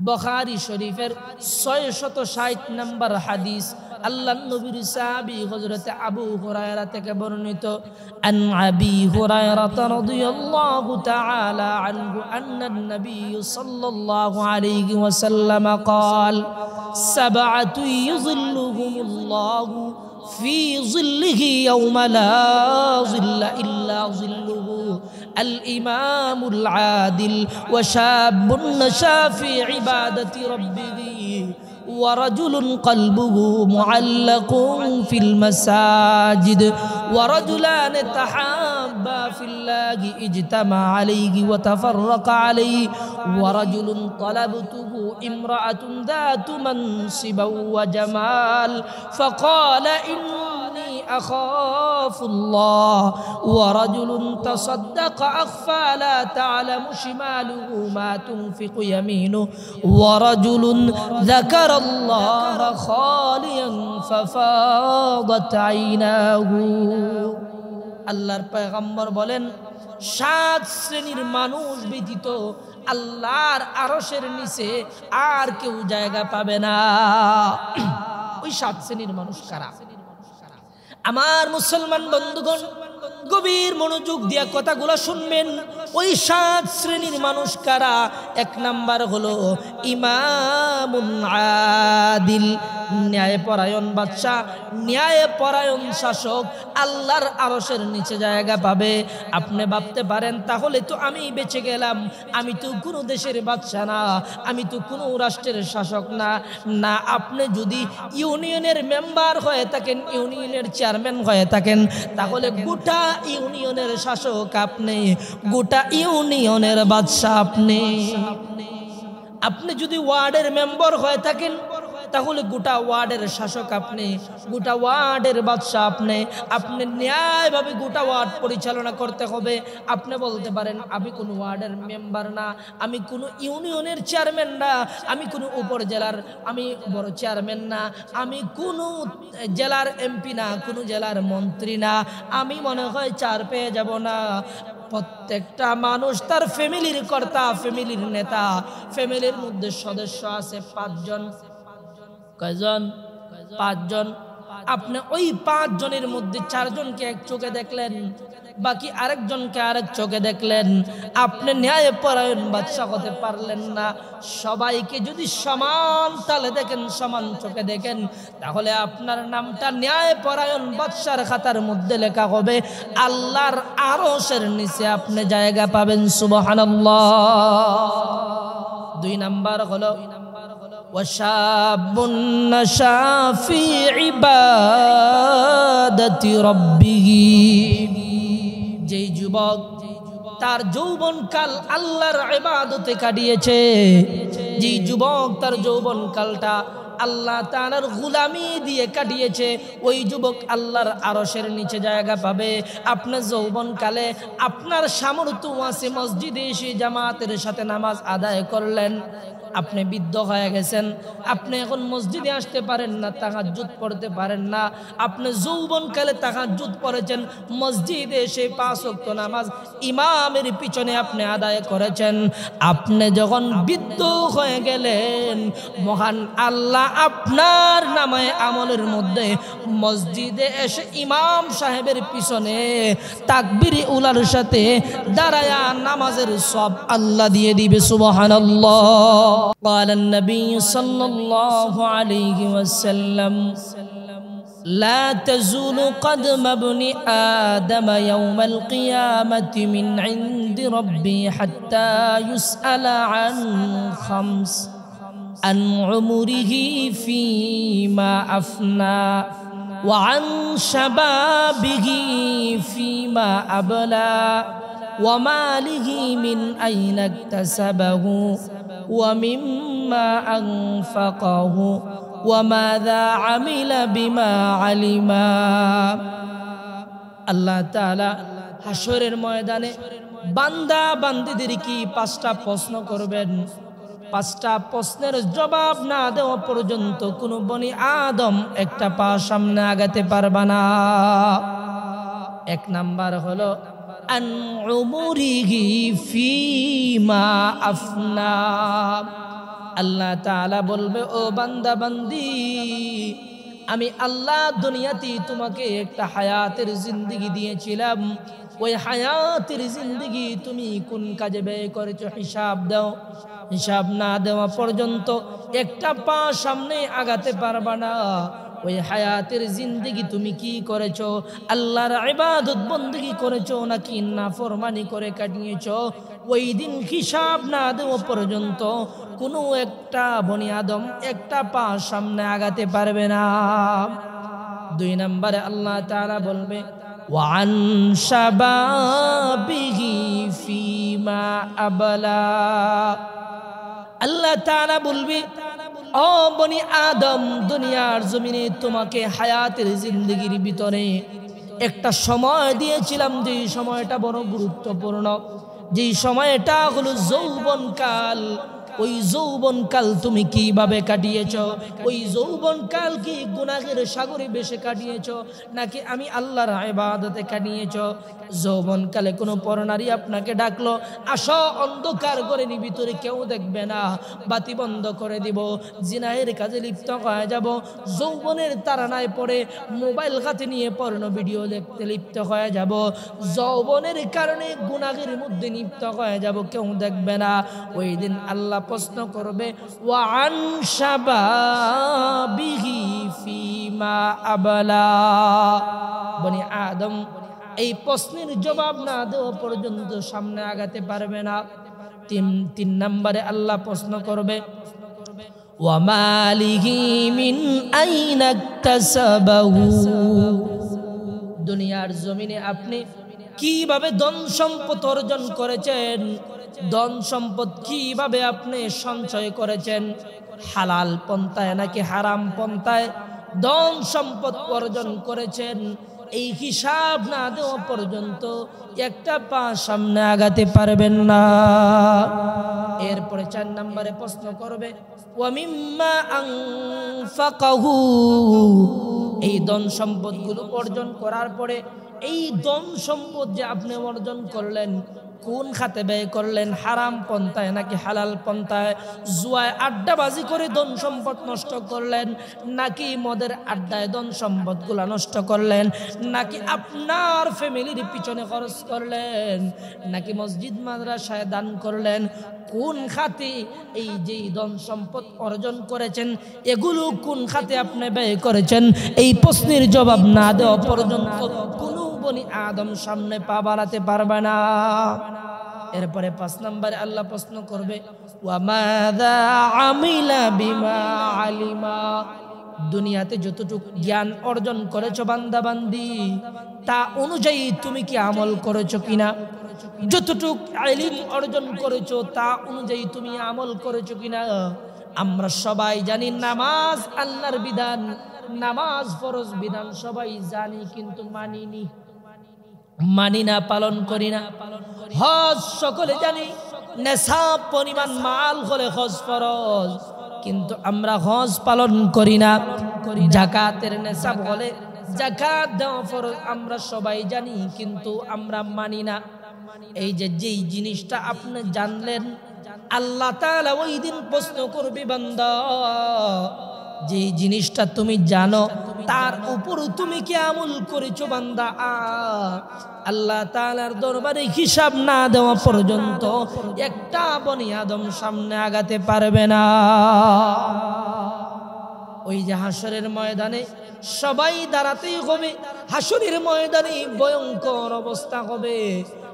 বুখারী শরীফের 660 নম্বর হাদিস, আল্লাহর নবীর সাহাবী হযরত আবু হুরায়রা থেকে বর্ণিত। আন আবি হুরায়রা রাদিয়াল্লাহু তাআলা আনহু আন্না নবী সাল্লাল্লাহু আলাইহি ওয়াসাল্লাম قال سبعة يظلهم الله في ظله يوم لا ظل إلا ظله الإمام العادل وشاب نشأ في عبادة ربه ورجل قلبه معلق في المساجد ورجلان تحابا في الله اجتمع عليه وتفرق عليه ورجل طلبته امرأة ذات منصب وجمال فقال إني أخاف الله ورجل تصدق أخفى لا تعلم شماله ما تنفق يمينه ورجل ذكر الله خاليا ففاضت عيناه আল্লাহর পয়গম্বর বলেন 7 শ্রেণীর মানুষ ব্যতীত আল্লাহর আরশের নিচে আর কেউ জায়গা পাবে না। ওই 7 শ্রেণীর মানুষ কারা? আমার মুসলমান বন্ধুগণ, গভীর মনোযোগ দিয়ে কথাগুলো শুনবেন। ওই 7 শ্রেণীর মানুষ কারা? 1 নাম্বার হলো ইমামুন আদিল, ন্যায়পরায়ণ বাদশা, ন্যায়পরায়ণ শাসক আল্লাহর আরশের নিচে জায়গা পাবে। আপনি ভাবতে পারেন তাহলে তো আমি বেঁচে গেলাম, আমি তো কোনো দেশের বাদশা না, আমি তো কোনো রাষ্ট্রের শাসক না। না, আপনি যদি ইউনিয়নের মেম্বার হয়ে থাকেন, ইউনিয়নের চেয়ারম্যান হয়ে থাকেন, তাহলে গোটা ইউনিয়নের শাসক আপনি, গোটা ইউনিয়নের বাদশা আপনি। আপনি যদি ওয়ার্ডের মেম্বার হয়ে থাকেন, তাহলে গোটা ওয়ার্ডের শাসক আপনি, গোটা ওয়ার্ডের বাদশা আপনি। আপনি ন্যায়ভাবে গোটা ওয়ার্ড পরিচালনা করতে হবে। আপনি বলতে পারেন আমি কোনো ওয়ার্ডের মেম্বার না, আমি কোনো ইউনিয়নের চেয়ারম্যান না, আমি কোনো উপজেলার আমি বড় চেয়ারম্যান না, আমি কোনো জেলার এমপি না, কোনো জেলার মন্ত্রী না, আমি মনে হয় চার পেয়ে যাব না। প্রত্যেকটা মানুষ তার ফ্যামিলির কর্তা, ফ্যামিলির নেতা। ফ্যামিলির মধ্যে সদস্য আছে 5 জন। কয়জন? 5 জন। আপনি ওই 5 জনের মধ্যে 4 জনকে এক চোখে দেখলেন, বাকি আরেকজনকে আরেক চোখে দেখলেন। আপনি ন্যায়পরায়ণ বাদশা হতে পারলেন না। সবাইকে যদি সমান তালে দেখেন, সমান চোখে দেখেন, তাহলে আপনার নামটা ন্যায়পরায়ণ বাদশার খাতার মধ্যে লেখা হবে, আল্লাহর আরশের নিচে আপনি জায়গা পাবেন। সুবহানাল্লাহ। 2 নাম্বার হলো وشاب نشأ في عبادة ربه, যেই যুবক তার যৌবনকাল আল্লাহর ইবাদতে কাটিয়েছে, যেই যুবক তার যৌবনকালটা আল্লাহ তাআলার গোলামি দিয়ে কাটিয়েছে, ওই যুবক আল্লাহর আরশের নিচে জায়গা পাবে। আপনার যৌবনকালে আপনার সামর্থ্য আছে, মসজিদে এসে জামাতের সাথে নামাজ আদায় করলেন, আপনি বৃদ্ধ হয়ে গেছেন, আপনি এখন মসজিদে আসতে পারেন না, তাহাজ্জুদ পড়তে পারেন না। আপনি যৌবনকালে তাহাজ্জুদ পড়েছেন, মসজিদে এসে 5 ওয়াক্ত নামাজ ইমামের পিছনে আপনি আদায় করেছেন। আপনি যখন বৃদ্ধ হয়ে গেলেন, মহান আল্লাহ আপনার নামে আমলের মধ্যে মসজিদে এসে ইমাম সাহেবের পিছনে তাকবীর উলার সাথে দাঁড়ায়া নামাজের সব আল্লাহ দিয়ে দিবে। সুবহানাল্লাহ। قال النبي صلى الله عليه وسلم لا تزول قدم ابن آدم يوم القيامة من عند ربي حتى يسأل عن 5: عن عمره فيما أفنى وعن شبابه فيما أبلى وماله من أين اكتسبه ومما أنفقه وماذا عمل بما علم। আল্লাহ তাআলা হাশরের ময়দানে বান্দা বান্দীদেরকে 5টা প্রশ্ন করবেন। 5টা প্রশ্নের জবাব না দেওয়া পর্যন্ত কোনো বনি আদম একটা পা সামনে আগাতে পারবে না। 1 নাম্বার হলো আন উমরিহি ফিমা আফনা, আল্লাহ তাআলা বলবে, ও বান্দা বান্দি, আমি আল্লাহ দুনিয়াতে তোমাকে একটা হায়াতের জিন্দেগি দিয়েছিলাম, ওই হায়াতের জিন্দেগি তুমি কোন কাজে ব্যয় করেছো হিসাব দাও। হিসাব না দেওয়া পর্যন্ত একটা পা সামনে আগাতে পারবা না। ওই হায়াতের জিন্দেগি তুমি কি করেছো? আল্লাহর ইবাদত বন্দেগি করেছো নাকি নাফরমানি করে কাটিয়েছো? ওই দিন হিসাব না দেওয়া পর্যন্ত কোনো একটা বনি আদম একটা পা সামনে আগাতে পারবে না। 2 নম্বরে আল্লাহ তাআলা বলবে, ওয়ান শাবাবিহি ফিমা আবলা। আল্লাহ তাআলা বলবে, ও বনি আদম, দুনিয়ার জমিনে তোমাকে হায়াতের জিন্দেগির ভিতরে একটা সময় দিয়েছিলাম, যে সময়টা বড় গুরুত্বপূর্ণ, যে সময়টা হলো যৌবনকাল। ওই যৌবনকাল তুমি কিভাবে কাটিয়েছ? ওই যৌবনকাল কি গুনাহের সাগরে বেশে কাটিয়েছ নাকি আমি আল্লাহর ইবাদতে কাটিয়েছ? যৌবনকালে কোনো পরনারী আপনাকে ডাকলো, আসো অন্ধকার করে ভিতরে কেউ দেখবে না, বাতি বন্ধ করে দিব, জিনাহের কাজে লিপ্ত হয়ে যাব। যৌবনের তাড়নায় পড়ে মোবাইল হাতে নিয়ে পর্ন ভিডিও দেখতে লিপ্ত হয়ে যাব। যৌবনের কারণে গুনাহের মধ্যে লিপ্ত হয়ে যাব, কেউ দেখবে না। ওই দিন আল্লাহ প্রশ্ন করবে, ওয়ান শাবাবিহি ফিমা আবলা। বনি আদম এই প্রশ্নের জবাব না দেওয়া পর্যন্ত সামনে আগাতে পারবে না। 3 নম্বরে আল্লাহ প্রশ্ন করবে, ওয়া মালিহি মিন আইনা ইকতাসাবাহু। দুনিয়ার জমিনে আপনি কিভাবে ধন সম্পদ অর্জন করেছেন? ধন সম্পদ কিভাবে আপনি সঞ্চয় করেছেন? হালাল পন্থায় নাকি হারাম পন্থায় ধন সম্পদ অর্জন করেছেন? এই হিসাব না দেওয়া পর্যন্ত একটা পা সামনে আগাতে পারবেন না। এরপরে 4 নম্বরে প্রশ্ন করবে, ওয়া মিম্মা আনফাকাহু। এই ধন সম্পদগুলো অর্জন করার পরে এই ধন সম্পদ যে আপনি অর্জন করলেন, কোন খাতে ব্যয় করলেন? হারাম পন্থায় নাকি হালাল পন্থায়? জুয়ায় আড্ডাবাজি করে ধন সম্পদ নষ্ট করলেন নাকি মদের আড্ডায় ধন সম্পদগুলো নষ্ট করলেন? নাকি আপনার ফ্যামিলির পিছনে খরচ করলেন? নাকি মসজিদ মাদ্রাসায় দান করলেন? কোন খাতে এই যে ধন সম্পদ অর্জন করেছেন, এগুলো কোন খাতে আপনি ব্যয় করেছেন? এই প্রশ্নের জবাব না দেওয়া পর্যন্ত কোনো বনি আদম সামনে পা বাড়াতে পারবে না। এরপরে 5 নম্বরে আল্লাহ প্রশ্ন করবে, ওয়া মাযা আমিলা বিমা আলিমা। দুনিয়াতে যতটুকু জ্ঞান অর্জন করেছো বান্দা বান্দি, তা অনুযায়ী তুমি কি আমল করেছো কিনা? যতটুকু ইলম অর্জন করেছো তা অনুযায়ী তুমি আমল করেছো কিনা? আমরা সবাই জানি নামাজ আল্লাহর বিধান, নামাজ ফরজ বিধান সবাই জানি, কিন্তু মানি না, পালন করি না। হজ সকলে জানি, নেশাব পরিমাণ মাল হলে হজ ফরজ, কিন্তু আমরা হজ পালন করি না। যাকাতের নেশাব হলে যাকাত দেওয়া ফরজ, আমরা সবাই জানি, কিন্তু আমরা মানি না। এই যে যেই জিনিসটা আপনি জানলেন, আল্লাহ তাআলা ওই দিন প্রশ্ন করবে, বান্দা যে জিনিসটা তুমি জানো তার উপর তুমি কি আমল করেছো বান্দা? আল্লাহ তাআলার দরবারে হিসাব না দেওয়া পর্যন্ত একটা বনি আদম সামনে আগাতে পারবে না। ওই যে হাসরের ময়দানে সবাই দাঁড়াতেই হবে। হাসরের ময়দানে ভয়ঙ্কর অবস্থা হবে।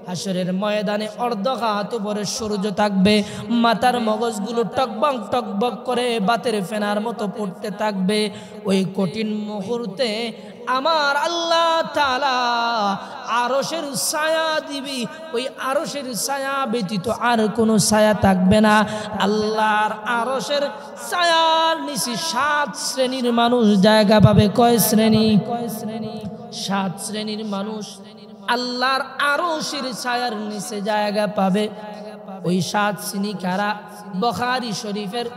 হাসরের ময়দানে অর্ধঘাত উপরে সূর্য থাকবে, মাথার মগজগুলো টকবক টকবক করে বাতের ফেনার মতো পড়তে থাকবে। ওই কঠিন মুহূর্তে আমার আল্লাহ তাআলা আরশের ছায়া দিবি, ওই আরশের ছায়া ব্যতীত আর কোনো ছায়া থাকবে না। আল্লাহর আরশের ছায়ার নিচে 7 শ্রেণীর মানুষ জায়গা পাবে। কয় শ্রেণী? 7 শ্রেণীর মানুষ আল্লাহর আরশের ছায়ার নিচে জায়গা পাবে। ওই 7 শ্রেণী কারা? বুখারী শরীফের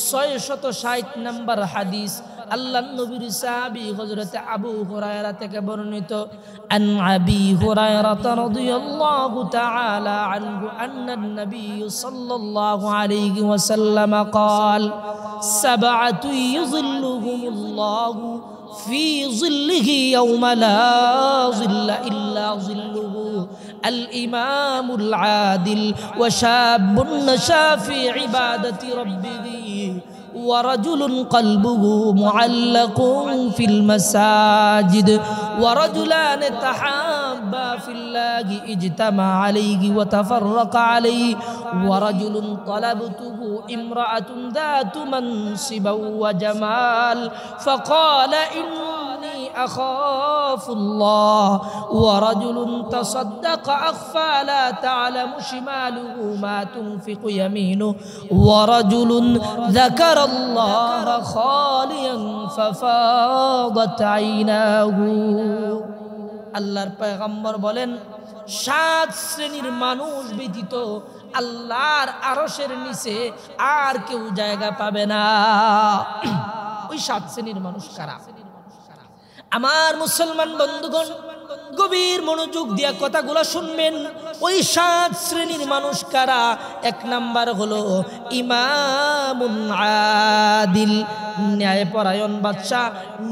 660 নম্বর হাদিস আল্লাহর নবীর সাহাবী হযরত আবু হুরায়রা থেকে বর্ণিত। আন আবি হুরায়রা রাদিয়াল্লাহু তাআলা আনহু আন্না নবী সাল্লাল্লাহু আলাইহি ওয়াসাল্লাম قال سبعة يظلهم الله في ظله يوم لا ظل إلا ظله الإمام العادل وشاب نشأ في عبادة ربه ورجل قلبه معلق في المساجد ورجلان تحابا في الله اجتمع عليه وتفرق عليه ورجل طلبته امرأة ذات منصب وجمال فقال إني أخاف الله ورجل تصدق أخفى لا تعلم شماله ما تنفق يمينه ورجل ذكر الله خاليا ففاضت عيناه আল্লাহর পয়গম্বর বলেন 7 শ্রেণীর মানুষ ব্যতীত আল্লাহর আরশের নিচে আর কেউ জায়গা পাবে না। ওই 7 শ্রেণীর মানুষ কারা? আমার মুসলমান বন্ধুগণ, গভীর মনোযোগ দিয়া কথাগুলো শুনবেন। ওই 7 শ্রেণীর মানুষ কারা? 1 নাম্বার হলো ইমামুন আদিল, ন্যায়পরায়ণ বাদশা,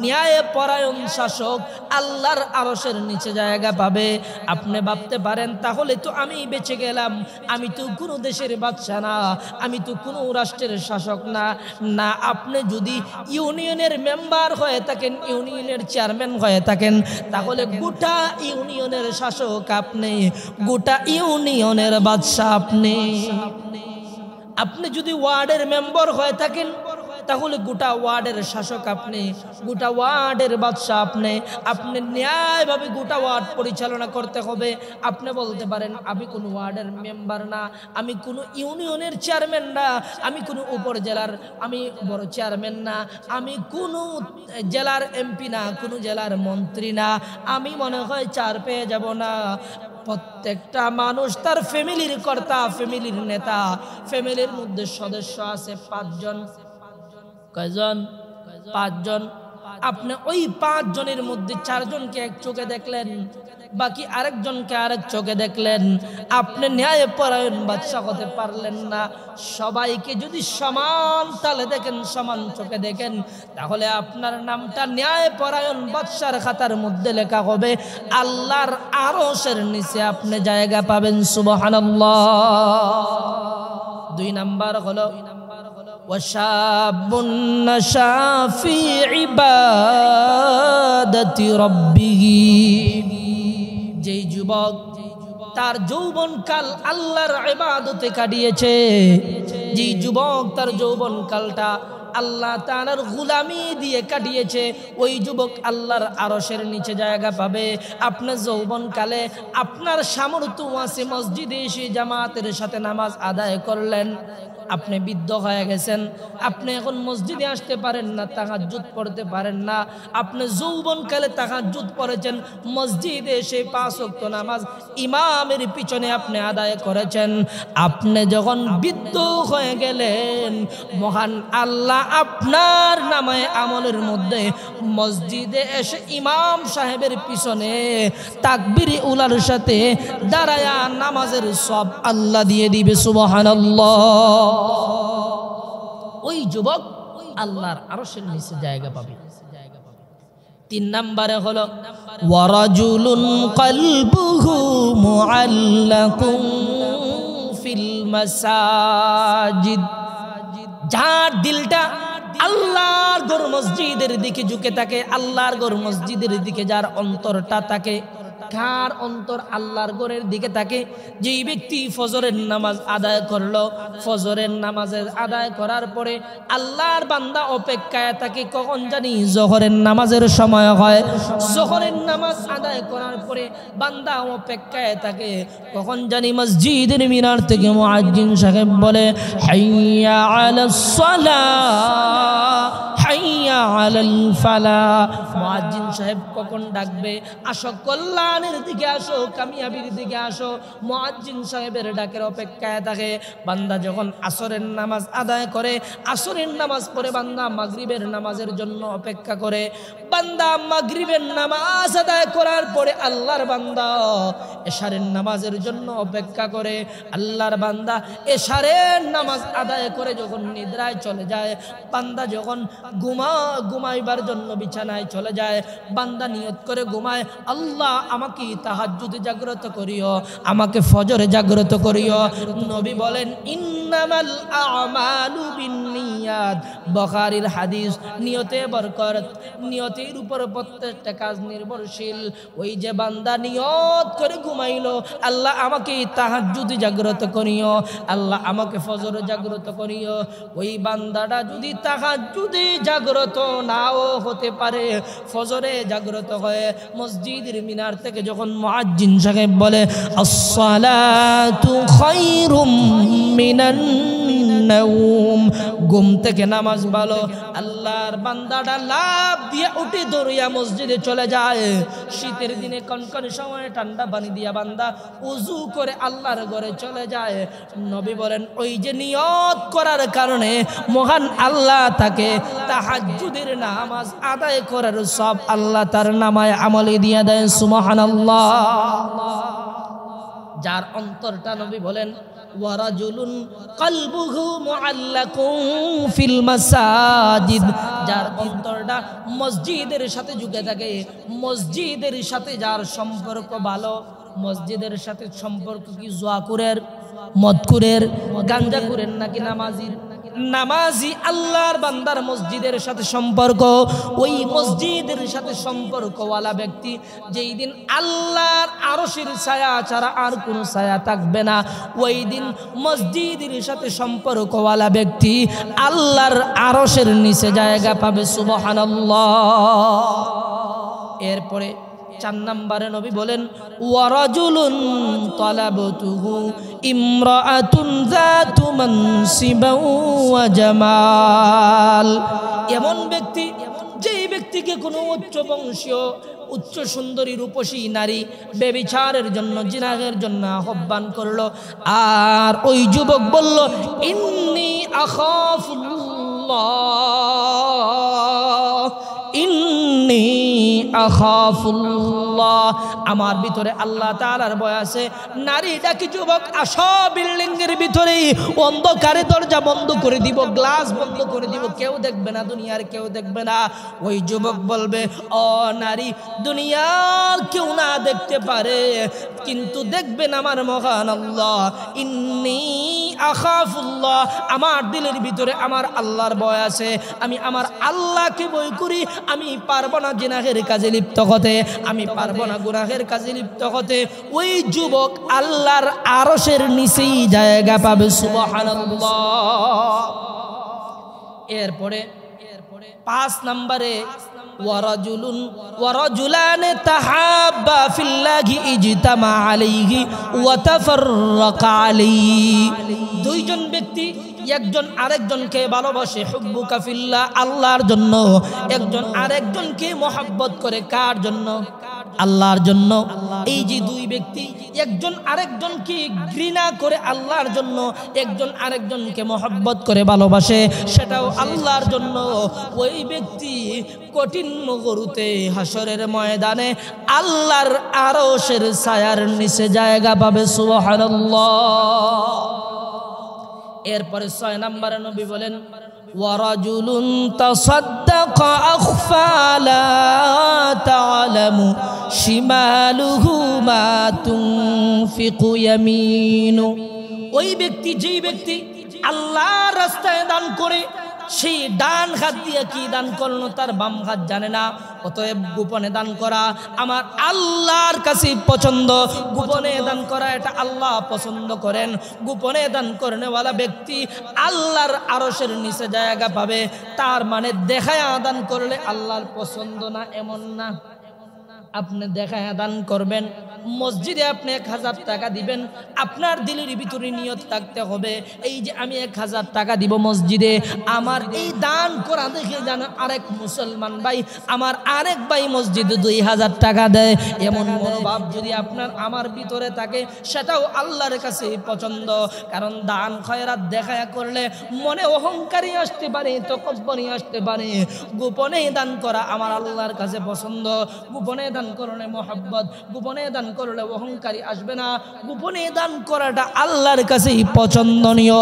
ন্যায়পরায়ণ শাসক আল্লাহর আরশের নিচে জায়গা পাবে। আপনি ভাবতে পারেন তাহলে তো আমি বেঁচে গেলাম, আমি তো কোনো দেশের বাদশা না, আমি তো কোনো রাষ্ট্রের শাসক না। না, আপনি যদি ইউনিয়নের মেম্বার হয়ে থাকেন, ইউনিয়নের চেয়ারম্যান হয়ে থাকেন, তাহলে গোটা ইউনিয়নের শাসক আপনি, গোটা ইউনিয়নের বাদশা আপনি। আপনি যদি ওয়ার্ডের মেম্বার হয়ে থাকেন তাহলে গোটা ওয়ার্ডের শাসক আপনি, গোটা ওয়ার্ডের বাদশা আপনি। আপনি ন্যায়ভাবে গোটা ওয়ার্ড পরিচালনা করতে হবে। আপনি বলতে পারেন আমি কোনো ওয়ার্ডের মেম্বার না, আমি কোনো ইউনিয়নের চেয়ারম্যান না, আমি কোনো উপজেলার আমি বড় চেয়ারম্যান না, আমি কোনো জেলার এমপি না, কোনো জেলার মন্ত্রী না, আমি মনে হয় চার পেয়ে যাব না। প্রত্যেকটা মানুষ তার ফ্যামিলির কর্তা, ফ্যামিলির নেতা। ফ্যামিলির মধ্যে সদস্য আছে 5 জন। কয়জন? 5 জন। আপনি ওই 5 জনের মধ্যে 4 জনকে এক চোখে দেখলেন, বাকি আরেকজনকে আরেক চোখে দেখলেন। আপনি ন্যায়পরায়ণ বাদশা হতে পারলেন না। সবাইকে যদি সমান তালে দেখেন, সমান চোখে দেখেন, তাহলে আপনার নামটা ন্যায়পরায়ণ বাদশার খাতার মধ্যে লেখা হবে, আল্লাহর আরশের নিচে আপনি জায়গা পাবেন। সুবহানাল্লাহ। 2 নাম্বার হলো وشاب نشأ في عبادة ربه, যেই যুবক তার যৌবনকাল আল্লাহর ইবাদতে কাটিয়েছে, যেই যুবক তার যৌবনকালটা আল্লাহ তাআলার গোলামি দিয়ে কাটিয়েছে, ওই যুবক আল্লাহর আরশের নিচে জায়গা পাবে। আপনার যৌবনকালে আপনার সামর্থ্য আছে, মসজিদে এসে জামাতের সাথে নামাজ আদায় করলেন। আপনি বৃদ্ধ হয়ে গেছেন, আপনি এখন মসজিদে আসতে পারেন না, তাহাজ্জুদ পড়তে পারেন না। আপনি যৌবনকালে তাহাজ্জুদ পড়েছেন, মসজিদে এসে 5 ওয়াক্ত নামাজ ইমামের পিছনে আপনি আদায় করেছেন। আপনি যখন বৃদ্ধ হয়ে গেলেন, মহান আল্লাহ আপনার নামে আমলের মধ্যে মসজিদে এসে ইমাম সাহেবের পিছনে তাকবীরে উলার সাথে দাঁড়ায়া নামাজের সব আল্লাহ দিয়ে দিবে। সুবহানাল্লাহ। ওই যুবক আল্লাহর আরশের নিচে জায়গা পাবে। 3 নম্বরে হলো ওয়ারাজুলুন কলবুহু মুআল্লাকুন ফিল মাসাজিদ, যার দিলটা আল্লাহর ঘর মসজিদের দিকে ঝুঁকে থাকে, আল্লাহর ঘর মসজিদের দিকে যার অন্তরটা থাকে, কার অন্তর আল্লাহর ঘরের দিকে থাকে? যেই ব্যক্তি ফজরের নামাজ আদায় করলো, ফজরের নামাজের আদায় করার পরে আল্লাহর বান্দা অপেক্ষায় থাকে কখন জানি জোহরের নামাজের সময় হয়। জোহরের নামাজ আদায় করার পরে বান্দা অপেক্ষায় থাকে কখন জানি মসজিদের মিনার থেকে মুয়াজ্জিন সাহেব বলে, হাইয়া আলাস সালাহ, হাইয়া আলাল ফালা। মুয়াজ্জিন সাহেব কখন ডাকবে? আসো কল্যাণের দিকে আসো, কামিয়াবির দিকে আসো। মুয়াজ্জিন সাহেবের ডাকের অপেক্ষায় থাকে। বান্দা যখন আসরের নামাজ আদায় করে, আসরের নামাজ পড়ে বান্দা মাগরিবের নামাজের জন্য অপেক্ষা করে। বান্দা মাগরিবের নামাজ আদায় করার পরে আল্লাহর বান্দা এশারের নামাজের জন্য অপেক্ষা করে। আল্লাহর বান্দা এশারের নামাজ আদায় করে যখন নিদ্রায় চলে যায়, বান্দা যখন ঘুমাইবার জন্য বিছানায় চলে যায়, বান্দা নিয়ত করে ঘুমায়, আল্লাহ আমাকে তাহাজ্জুদে জাগ্রত করিও, আমাকে ফজরে জাগ্রত করিও। নবী বলেন ইন্নামাল আমালু বিন্নিয়াত, বুখারীর হাদিস। নিয়তে বরকত, নিয়তের উপর প্রত্যেকটা কাজ নির্ভরশীল। ওই যে বান্দা নিয়ত করে ঘুমাইলো, আল্লাহ আমাকে তাহাজ্জুদে জাগ্রত করিও, আল্লাহ আমাকে ফজরে জাগ্রত করিও, ওই বান্দাটা যদি তাহাজ্জুদে জাগ্রত নাও হতে পারে, ফজরে জাগ্রত হয়ে মসজিদের মিনার থেকে যখন মুয়াজ্জিন সাহেব বলে আসসালাতু খায়রুম মিনান নাওম, ঘুম থেকে নামাজ ভালো, আল্লাহর বান্দাটা লাফ দিয়ে উঠে দৌড়িয়া মসজিদে চলে যায়। শীতের দিনে কনকনে সময়ে ঠান্ডা পানি দিয়া বান্দা উযু করে আল্লাহর ঘরে চলে যায়। নবী বলেন ওই যে নিয়ত করার কারণে মহান আল্লাহ তাকে তাহাজ্জুদের নামাজ আদায় করার সব আল্লাহ তার নামায় আমলে দিয়ে দেয়। সুবহানাল্লাহ। যার অন্তরটা, নবী বলেন ওয়ারাজুলুন কলবুহু মুআল্লাকুন ফিল মাসাজিদ, যার অন্তরটা মসজিদের সাথে ঝুঁকে থাকে, মসজিদের সাথে যার সম্পর্ক ভালো। মসজিদের সাথে সম্পর্ক কি জুয়াকুরের, মদকুরের, গাঞ্জাকুরের নাকি নামাজির? নামাজি আল্লাহর বান্দার মসজিদের সাথে সম্পর্ক। ওই মসজিদের সাথে সম্পর্কওয়ালা ব্যক্তি যেই দিন আল্লাহর আরশের ছায়া ছাড়া আর কোনো ছায়া থাকবে না, ওই দিন মসজিদের সাথে সম্পর্কওয়ালা ব্যক্তি আল্লাহর আরশের নিচে জায়গা পাবে। সুবহানাল্লাহ। এরপরে 4 নম্বরে নবী বলেন ওয়ারাজুলুন তালাবতুহু ইমরাআতুন যাতু মানসিবা ওয়া জামাল, এমন ব্যক্তি যেই ব্যক্তিকে কোনো উচ্চ বংশীয়, উচ্চ সুন্দরী রূপসী নারী ব্যভিচারের জন্য, জিনাহের জন্য আহ্বান করলো, আর ওই যুবক বলল ইন্নী আখাফুল্লাহ, ইন্নী আখাফুল্লাহ, আমার ভিতরে আল্লাহ তাআলার ভয় আছে। নারী ডাকি যুবক আসো, বিল্ডিং এর ভিতরে অন্ধকারে দরজা বন্ধ করে দিব, গ্লাস বন্ধ করে দিব, কেউ দেখবে না, দুনিয়ার কেউ দেখবে না। ওই যুবক বলবে ও নারী, দুনিয়ার কেউ না দেখতে পারে কিন্তু দেখবেন আমার মহান আল্লাহ। ইন্নী আখাফুল্লাহ, আমার দিলের ভিতরে আমার আল্লাহর ভয় আছে, আমি আমার আল্লাহকে ভয় করি। আমি পারবো না জিনাহের কাজে লিপ্ত হতে, আমি পারবো না গুনাহের কাজে লিপ্ত হতে। ওই যুবক আল্লাহর আরশের নিচেই জায়গা পাবে। সুবহানাল্লাহ। এরপরে 5 নম্বরে ওয়ারাজুলান তাহাব্বা ফিল্লাহি ইজতামা আলাইহি ওয়া তাফাররাকা আলাইহি, দুইজন ব্যক্তি একজন আরেকজনকে ভালোবাসে, হুব্বুকা ফিল্লাহ, আল্লাহর জন্য। একজন আরেকজনকে মহব্বত করে, কার জন্য? আল্লাহর জন্য। এই যে দুই ব্যক্তি একজন আরেকজনকে ঘৃণা করে আল্লাহর জন্য, একজন আরেকজনকে মহব্বত করে ভালোবাসে, সেটাও আল্লাহর জন্য। ওই ব্যক্তি কঠিন মুহূর্তে হাসরের ময়দানে আল্লাহর আরশের ছায়ার নিচে জায়গা পাবে। সুবহানাল্লাহ। এরপরে 6 নম্বরে নবী বলেন ওয়ারাজুলুন তাসাদ্দাকা আখফা লা তা'লামু শিমালুহু মা তুনফিকু ইয়ামিনু, ওই ব্যক্তি, যেই ব্যক্তি আল্লাহর রাস্তায় দান করে, সেই ডান হাত দিয়ে কি দান করলো তার বাম হাত জানে না। অতএব গোপনে দান করা আমার আল্লাহর কাছে পছন্দ, গোপনে দান করা এটা আল্লাহ পছন্দ করেন। গোপনে দান করনেওয়ালা ব্যক্তি আল্লাহর আরশের নিচে জায়গা পাবে। তার মানে দেখায় দান করলে আল্লাহর পছন্দ না এমন না। আপনি দেখায় দান করবেন, মসজিদে আপনি 1000 টাকা দিবেন, আপনার দিলের ভিতরে নিয়ত থাকতে হবে এই যে আমি 1000 টাকা দিব মসজিদে, আমার এই দান করা দেখে যেন আরেক মুসলমান ভাই, আমার আরেক ভাই মসজিদে 2000 টাকা দেয়, এমন মনোভাব যদি আপনার আমার ভিতরে থাকে সেটাও আল্লাহর কাছে পছন্দ। কারণ দান খয়রাত দেখায়া করলে মনে অহংকারী আসতে পারে, তকব্বরি আসতে পারে। গোপনে দান করা আমার আল্লাহর কাছে পছন্দ। গোপনে দান করলে মহব্বত, গোপনে দান করলে অহংকারী আসবে না। গোপনে দান করাটা আল্লাহর কাছেই পছন্দনীয়।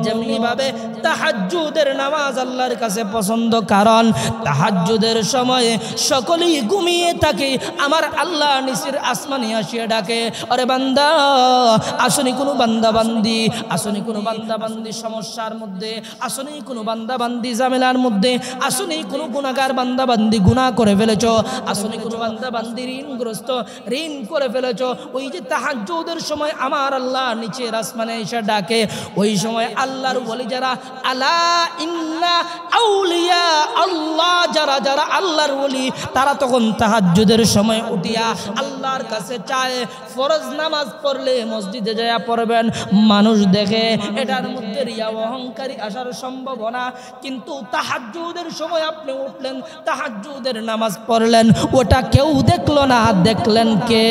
যেমনি ভাবে তাহাজ্জুদের নামাজ আল্লাহর কাছে পছন্দ, কারণ তাহাজ্জুদের সময়ে সকলেই ঘুমিয়ে থাকে, আমার আল্লাহ নিচের আসমানে আসিয়া ডাকে, আরে বান্দা আসনি কোনো বান্দা বান্দি, আসনি কোনো বান্দা বান্দি সমস্যার মধ্যে, আসনি কোনো বান্দা বান্দি ঝামেলার মধ্যে, আসনি কোনো গুনাহগার বান্দা বান্দি গুনাহ করে ফেলেছো, আসনি কোনো বান্দা বান্দি ঋণগ্রস্ত ঋণ করে ফেলেছো। ওই যে তাহাজ্জুদের সময় আমার আল্লাহ নিচের আসমানে এসে ডাকে, ওই সময় আল্লাহর ওলি যারা, আলা ইন্না আউলিয়া আল্লাহ, যারা যারা আল্লাহর ওলি, তারা তখন তাহাজ্জুদের সময় উঠিয়া আল্লাহর কাছে চায়। ফরজ নামাজ পড়লে মসজিদে যায় পড়বেন, মানুষ দেখে, এটার মধ্যে রিয়া অহংকারী আসার সম্ভাবনা। কিন্তু তাহাজ্জুদের সময় আপনি উঠলেন, তাহাজ্জুদের নামাজ পড়লেন, ওটা কেউ দেখলো না, দেখলেন কে?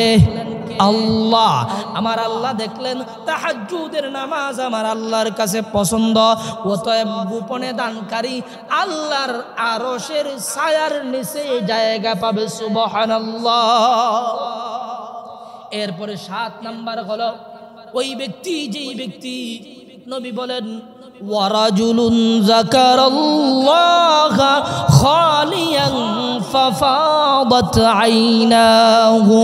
আল্লাহ। আমার আল্লাহ দেখলেন তাহাজ্জুদের নামাজ আমার আল্লাহর কাছে পছন্দ। অতএব গোপনে দানকারী আল্লাহর আরশের ছায়ার নিচে জায়গা পাবে। সুবহানাল্লাহ। এরপরে 7 নাম্বার হলো ওই ব্যক্তি, যেই ব্যক্তি নবী বলেন ওয়ারাজুলুন যাকারাল্লাহা খালিয়ান ফাফাদাত আইনাহু।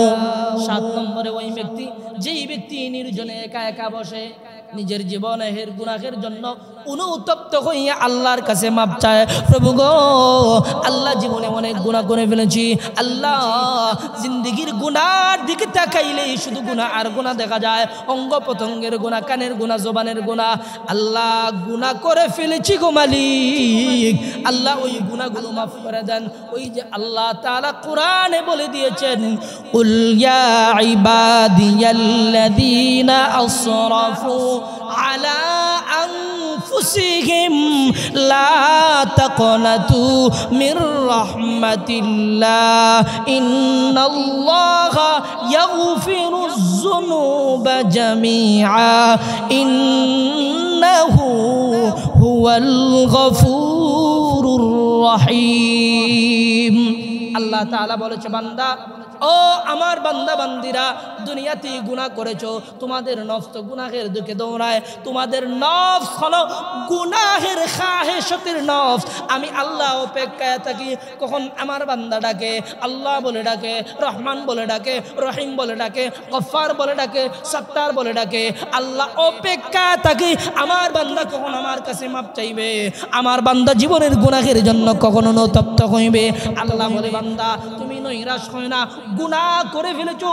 7 নম্বরে ওই ব্যক্তি, যেই ব্যক্তি নির্জনে একা একা বসে, নিজের জীবনের গুনাহের জন্য অনুতপ্ত হইয়া আল্লাহর কাছে মাপ চায়, প্রভু গো আল্লাহ জীবনে অনেক গুনাহ করে ফেলেছি, আল্লাহ জিন্দেগির গুনার দিকে তাকাইলেই শুধু গুনাহ আর গুনাহ দেখা যায়, অঙ্গ প্রত্যঙ্গের গুনাহ, কানের গুনাহ, জবানের গুনাহ, আল্লাহ গুনাহ করে ফেলেছি গো মালিক, আল্লাহ ওই গুনাহগুলো মাফ করে দেন। ওই যে আল্লাহ তাআলা কোরআনে বলে দিয়েছেন, কুল ইয়া ইবাদিয়াল্লাযীনা আসরাফু আলা أنفسهم لا تقنطوا من رحمة الله إن الله يغفر الذنوب جميعا إنه هو الغفور الرحيم। আল্লাহ তাআলা বলেছে, বান্দা, ও আমার বান্দা বান্দিরা, দুনিয়াতে গুনাহ করেছো, তোমাদের নফস তো গুনাহের দিকে দৌড়ায়, তোমাদের নফস হলো গুনাহের খাহেশতের নফস। আমি আল্লাহ অপেক্ষায় থাকি কখন আমার বান্দা ডাকে, আল্লাহ বলে ডাকে, রহমান বলে ডাকে, রহিম বলে ডাকে, গফফার বলে ডাকে, সত্তার বলে ডাকে। আল্লাহ অপেক্ষায় থাকি আমার বান্দা কখন আমার কাছে মাপ চাইবে, আমার বান্দা জীবনের গুনাহের জন্য কখনো অনুতপ্ত হইবে। আল্লাহ বলে, বান্দা তুমি নৈরাশ হয় না, গুনাহ করে ফেলেছো,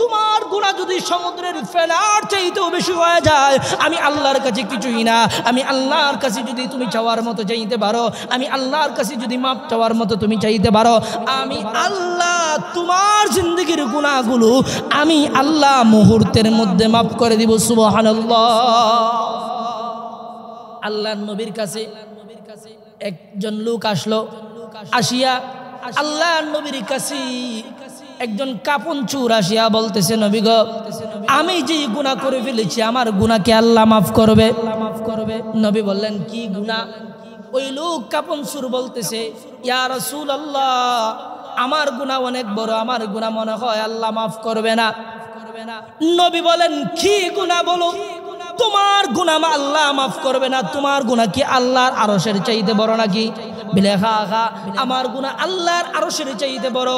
তোমার গুনাহ যদি সমুদ্রের ফেনার চাইতেও বেশি হয়ে যায়, আমি আল্লাহর কাছে কিছুই না। আমি আল্লাহর কাছে যদি তুমি চাওয়ার মতো চাইতে পারো, আমি আল্লাহর কাছে যদি মাপ চাওয়ার মতো তুমি চাইতে পারো, আমি আল্লাহ তোমার জিন্দেগির গুনাহগুলো আমি আল্লাহ মুহূর্তের মধ্যে মাফ করে দিব। সুবহানাল্লাহ। আল্লাহর নবীর কাছে একজন লোক আসলো, আসিয়া আল্লাহর নবীর কাছে একজন কাপন চোর আসিয়া বলতেছে, নবী গো, আমি যে গুনাহ করে ফেলেছি, আমার গুনাহকে আল্লাহ মাফ করবে? নবী বললেন, কি গুনাহ? ওই লোক কাপন চোর বলতেছে, ইয়া রাসূলুল্লাহ, আমার গুনাহ অনেক বড়, আমার গুনাহ মনে হয় আল্লাহ মাফ করবে না। নবী বলেন, কি গুনাহ বলো? তোমার গুনাহ আল্লাহ মাফ করবে না, তোমার গুনাহ কি আল্লাহর আরশের চাইতে বড় নাকি? বলে, হা হা, আমার গুনাহ আল্লাহর আরশের চাইতে বড়।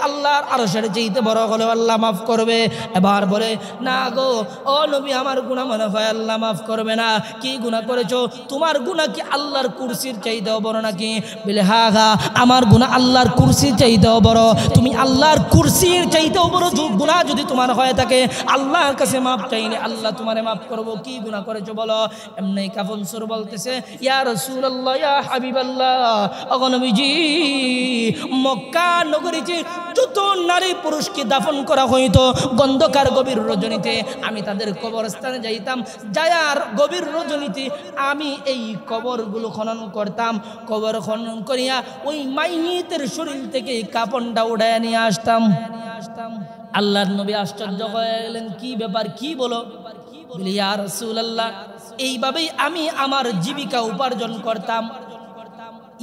আল্লাহর আরশের চাইতে বড় হলে আল্লাহ মাফ করবে। এবার বলে, না গো ও নবী, আমার গুনাহ মনে হয় আল্লাহ মাফ করবে না। কি গুনাহ করেছো? তোমার গুনাহ কি আল্লাহর কুরসির চাইতেও বড় নাকি? বলে, হা হা, আমার গুনাহ আল্লাহর কুরসির চাইতেও বড়। তুমি আল্লাহর কুরসির চাইতেও বড় গুনাহ যদি তোমার হয়ে থাকে, আল্লাহর কাছে মাফ চাইলে আল্লাহ তোমারে মাফ করবো। কি গুনাহ করেছো বলো? এমনি কাফন সুর বলতেছে, ইয়া রাসূলুল্লাহ, ইয়া হাবিবাল্লাহ, রাসূলুল্লাহ, ওগো নবীজি, মক্কা নগরীতে যত নারী পুরুষকে দাফন করা হইতো গন্ধকার গভীর রজনীতে, আমি তাদের কবরস্থানে যাইতাম, যায়ার গভীর রজনীতে আমি এই কবরগুলো খনন করতাম। কবর খনন করিয়া ওই মাইয়িতের শরীর থেকে কাপড়টা উড়াইয়া নিয়ে আসতাম। আল্লাহর নবী আশ্চর্য হয়ে গেলেন, কি ব্যাপার, কি বলো? বলি, ইয়া রাসূলুল্লাহ, এইভাবেই আমি আমার জীবিকা উপার্জন করতাম।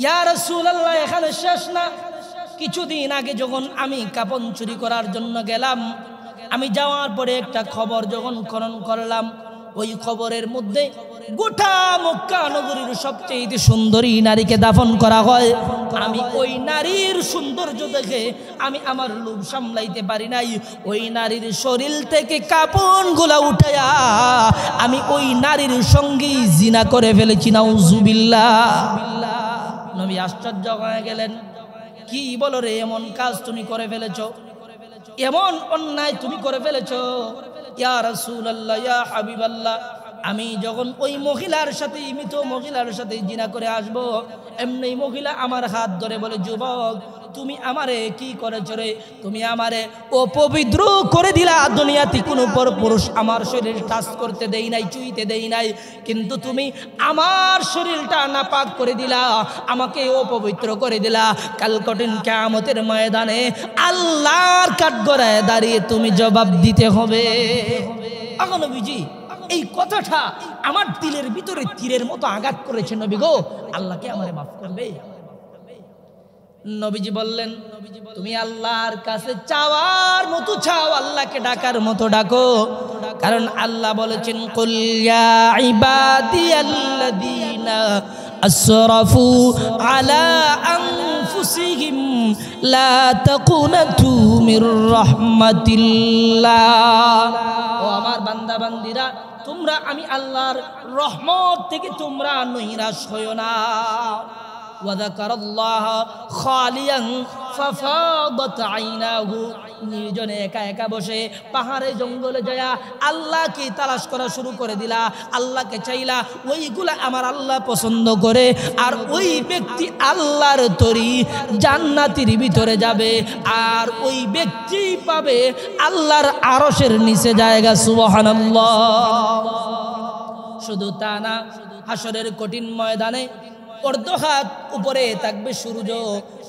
ইয়া রাসূলুল্লাহ, এখানে শেষ না, কিছুদিন আগে যখন আমি কাপন চুরি করার জন্য গেলাম, আমি যাওয়ার পরে একটা খবর যখন খনন করলাম, ওই খবরের মধ্যে গোটা মক্কা নগরীর সবচেয়ে সুন্দরী নারীকে দাফন করা হয়। আমি ওই নারীর সৌন্দর্য দেখে আমি আমার লোভ সামলাইতে পারি নাই, ওই নারীর শরীর থেকে কাপড়গুলা উঠায়া আমি ওই নারীর সঙ্গী জিনা করে ফেলেছি। নাউজুবিল্লাহ। নবী আশ্চর্য হয়ে গেলেন, কি বলো রে, এমন কাজ তুমি করে ফেলেছো, এমন অন্যায় তুমি করে ফেলেছো? ইয়া রাসূলুল্লাহ, ইয়া হাবিবাল্লাহ, আমি যখন ওই মহিলার সাথে, মৃত মহিলার সাথে জিনা করে আসব, এমনি মহিলা আমার হাত ধরে বলে, যুবক, তুমি আমারে কি করেছো রে? তুমি আমারে অপবিত্র করে দিলা। দুনিয়াতে কোনো পুরুষ আমার শরীর টাচ করতে দেই নাই, চুইতে দেই নাই, কিন্তু তুমি আমার শরীরটা নাপাক করে দিলা, আমাকে অপবিত্র করে দিলা। কাল কঠিন কিয়ামতের ময়দানে আল্লাহর কাঠগড়ায় দাঁড়িয়ে তুমি জবাব দিতে হবে। আগো নবীজি, এই কথাটা আমার দিলের ভিতরে তীরের মতো আঘাত করেছে। নবী গো, আল্লাহকে আমারে মাফ করবে? নবীজি বললেন, তুমি আল্লাহর কাছে চাওয়ার মতো চাও, আল্লাহকে ডাকার মতো ডাকো, কারণ আল্লাহ বলেছেন, কুল ইয়া ইবাদিয়াল্লাযীনা আসরাফু আলা আনফুসিহিম লা তাকুনাতু মির রাহমাতিল্লাহ। ও আমার বান্দা বান্দিরা, তোমরা আমি আল্লাহর রহমত থেকে তোমরা নৈরাশ হইও না। ওয়াযাকারাল্লাহ খালিয়ান ফাফাদাত আইনাহু, নির্জনে একা একা বসে পাহাড়ে জঙ্গলে যায় আল্লাহকে তালাশ করা শুরু করে দিলা, আল্লাহকে চাইলা, ওইগুলা আমার আল্লাহ পছন্দ করে, আর ওই ব্যক্তি আল্লাহর তরি জান্নাতের ভিতরে যাবে, আর ওই ব্যক্তি পাবে আল্লাহর আরশের নিচে জায়গা। সুবহানাল্লাহ। শুধু তা না, হাসরের কঠিন ময়দানে অর্ধ হাত উপরে থাকবে সূর্য,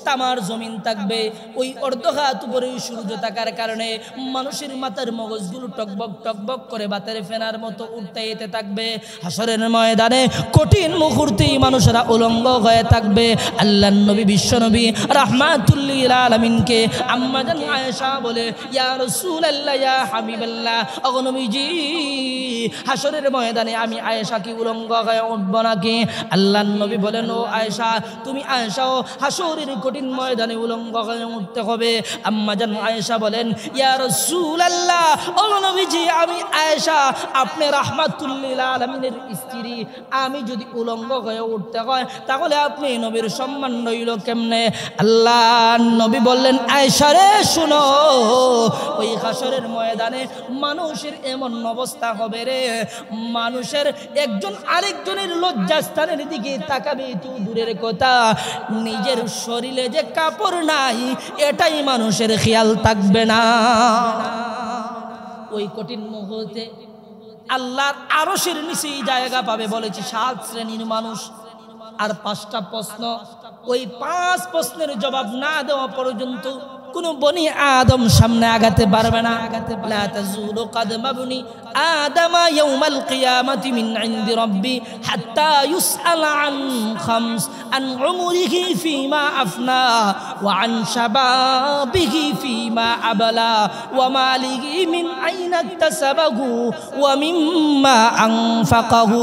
তামার জমিন থাকবে, ওই অর্ধ হাত উপরে সূর্য থাকার কারণে মানুষের মাথার মগজগুলো টকবক টকবক করে বাতের ফেনার মতো উঠতে যেতে থাকবে। হাসরের ময়দানে কঠিন মুহূর্তে মানুষেরা উলঙ্গ হয়ে থাকবে। আল্লাহর নবী, বিশ্ব নবী রাহমাতুল লিল আলামিনকে আম্মা জান আয়েশা বলে, ইয়া রাসূলুল্লাহ, ইয়া হাবিবাল্লাহ, ওগো নবীজি, হাসরের ময়দানে আমি আয়েশা কি উলঙ্গ হয়ে উঠব নাকি? আল্লাহর নবী বলেন, ও আয়েশা, তুমি আয়েশাও হাসরের কঠিন ময়দানে উলঙ্গ হয়ে উঠতে হবে। আম্মা জান আয়েশা বলেন, ইয়া রাসূলুল্লাহ, ও নবীজি, আমি আয়েশা আপনি রাহমাতুল লিল আলামিনের স্ত্রী, আমি যদি উলঙ্গ হয়ে উঠতে হয় তাহলে আপনি নবীর সম্মান রইল কেমনে? আল্লাহর নবী বললেন, আয়েশা রে শুনো, ওই হাসরের ময়দানে মানুষের এমন অবস্থা হবে রে, মানুষের একজন আরেকজনের লজ্জাস্থানের দিকে তাকাবে তো দূরের কথা, নিজের শরীরে যে কাপড় নাই এটাই মানুষের খেয়াল থাকবে না। ওই কঠিন মুহূর্তে আল্লাহর আরশের নিচেই জায়গা পাবে বলেছি 7 শ্রেণীর মানুষ। আর 5টা প্রশ্ন, ওই 5 প্রশ্নের জবাব না দেওয়া পর্যন্ত কোন বনি আদম সামনে আগাতে পারবে না। লা তাজুলু কদমা বনি আদম ইয়াউমাল কিয়ামাতি মিন ইনদি রাব্বি হাত্তা ইউসআল আন খামস, আন উমরিহি ফিমা আফনা, ওয়া আন শাবাবিহি ফিমা আবলা, ওয়া মালিহি মিন আইনা ইকতাসাবাহু, ওয়া মিম্মা আনফাকাহু।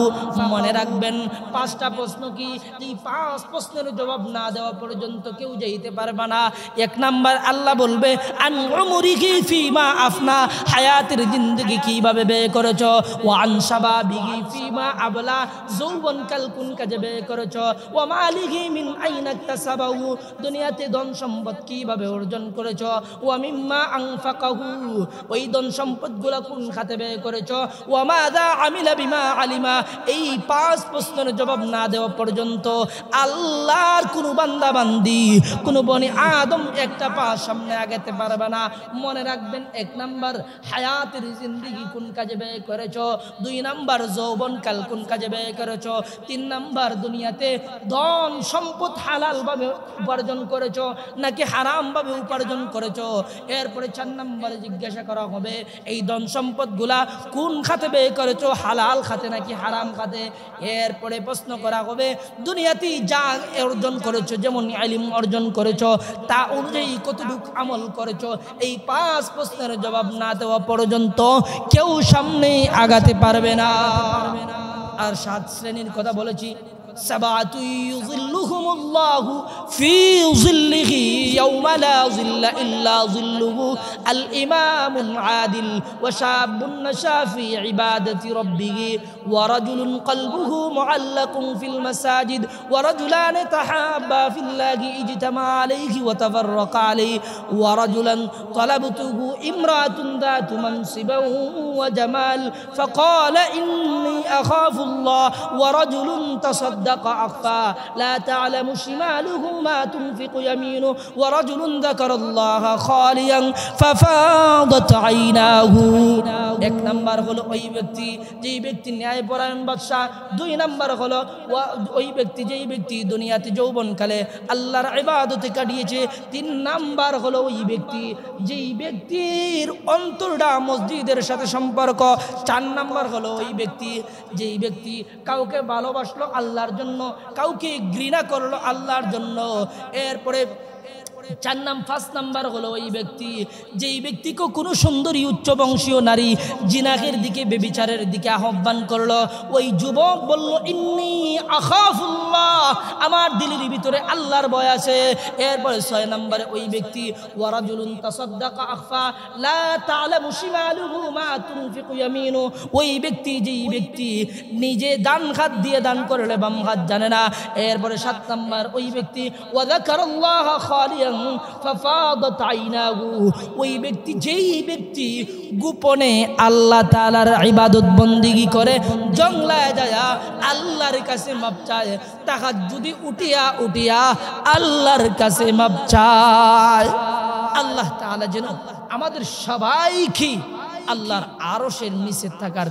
মনে রাখবেন 5টা প্রশ্ন কি, এই 5 প্রশ্নের জবাব না দেওয়া পর্যন্ত কেউ যাইতে পারবে না। 1 নাম্বার, আল্লাহ বলবে আন উমরিহি ফিমা আফনা, হায়াতের জিন্দেগি কিভাবে ব্যয় করেছো, ওয়া আন শাবাবিহি ফিমা আবলা, যৌবনকাল কোন কাজে ব্যয় করেছো, ওয়া মালিহি মিন আইনা ইকতাসাবাহু, দুনিয়াতে ধন সম্পদ কিভাবে অর্জন করেছো, ওয়া মিম্মা আনফাকাহু, ওই ধন সম্পদগুলো কোন খাতে ব্যয় করেছো, ওয়া মাযা আমিলা বিমা আলিমা, এই 5 প্রশ্নের জবাব না দেওয়া পর্যন্ত আল্লাহর কোন বান্দা বান্দি, কোন বনি আদম একটা পা সামনে আগাতে পারবে না। মনে রাখবেন, 1 নাম্বার হায়াতের জিন্দেগি কোন কাজে ব্যয় করেছো, 2 নাম্বার যৌবনকাল কোন কাজে ব্যয় করেছো, 3 নাম্বার দুনিয়াতে ধন সম্পদ হালাল ভাবে উপার্জন করেছো নাকি হারাম ভাবে উপার্জন করেছো। এরপরে 4 নাম্বারে জিজ্ঞাসা করা হবে এই ধন সম্পদগুলা কোন খাতে ব্যয় করেছো, হালাল খাতে নাকি হারাম খাতে। এরপরে প্রশ্ন করা হবে দুনিয়াতে যা অর্জন করেছো, যেমন ইলম অর্জন করেছো, তা অনুযায়ী কতটুকু আমল করেছো। এই 5 প্রশ্নের জবাব না দেওয়া পর্যন্ত কেউ সামনে আগাতে পারবে না। আর 7 শ্রেণীর কথা বলেছি, সাবাতু ইউযিল্লুহুমুল্লাহু ফি যিল্লিহি ইয়াওমা লা যিল্লা ইল্লা যিল্লুহু, আল ইমামুল আদিল ওয়া শাবুন নাশা ফি ইবাদাতি রাব্বিহি ওয়া রাজুলুন কলবুহু মুআল্লাকুন ফিল মাসাজিদ ওয়া রাজুলান তাহাব্বা ফিল্লাহি ইজতামা আলাইহি ওয়া তাফাররাকা আলাইহি ওয়া রাজুলান তালাবতুহু ইমরাতুন যাতু মানসিবিন ওয়া জামাল ফাকালা ইন্নী আখাফুল্লাহ ওয়া রাজুলুন তাসাদ্দাকা أخفى لا تعلم شماله ما تنفق يمينه ورجل ذكر الله خاليا ففاضت عيناه। 1 নাম্বার হলো ওই ব্যক্তি যেই ব্যক্তি ন্যায়পরায়ণ বাদশা। 2 নাম্বার হলো ওই ব্যক্তি যেই ব্যক্তি দুনিয়াতে যৌবনকালে আল্লাহর ইবাদতে কাটিয়েছে। 3 নাম্বার হলো ওই ব্যক্তি যেই ব্যক্তির অন্তরটা মসজিদের সাথে সম্পর্ক। 4 নাম্বার হলো ওই ব্যক্তি যেই ব্যক্তি কাউকে ভালোবাসলো আল্লাহর জন্য, কাউকে ঘৃণা করলো আল্লাহর জন্য। এরপরে 5 নাম্বার হলো ওই ব্যক্তি যেই ব্যক্তিকে কোনো সুন্দরী উচ্চ বংশীয় নারী জিনাহের দিকে, বেবিচারের দিকে আহ্বান করলো। ওই যুবক বলল ইন্নী আখাফুল্লাহ, আমার দিলের ভিতরে আল্লাহর ভয় আছে। এরপরে 6 নম্বরে ওই ব্যক্তি ওয়ারাজুলুন তাসাদ্দাকা আখফা লা তা'লামু শিমালুহু মা তুনফিকু ইয়ামিনু, ওই ব্যক্তি যেই ব্যক্তি নিজে ডান হাত দিয়ে দান করলে বাম হাত জানে না। এরপরে 7 নম্বর ওই ব্যক্তি ওয়া যাকারাল্লাহ খালিয়ান ফাফাদাত আইনাহু, ওই ব্যক্তি যেই ব্যক্তি গোপনে আল্লাহ তাআলার ইবাদত বন্দেগী করে, জংলায় যায় আল্লাহর কাছে মাপ চায়, তাহাজ্জুদে উঠিয়া উঠিয়া আল্লাহর কাছে মাপ চায়। আল্লাহ তাআলা যেন আমাদের সবাইকে আল্লাহর আরশের নিচে থাকার